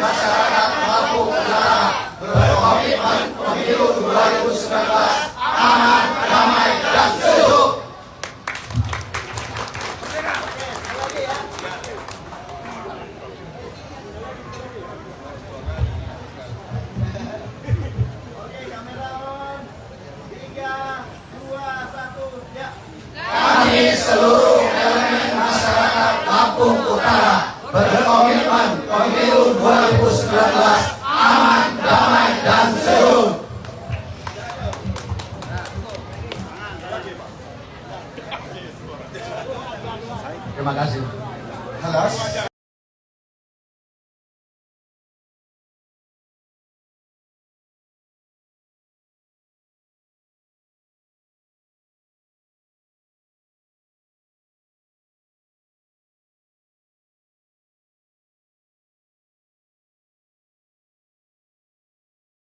masyarakat Lampung Utara berkomitmen pemilu 2019 aman, damai, dan sejuk. Kami seluruh elemen masyarakat Lampung Utara berkomitmen pemilu 2019 aman, damai, dan sejuk. Terima kasih.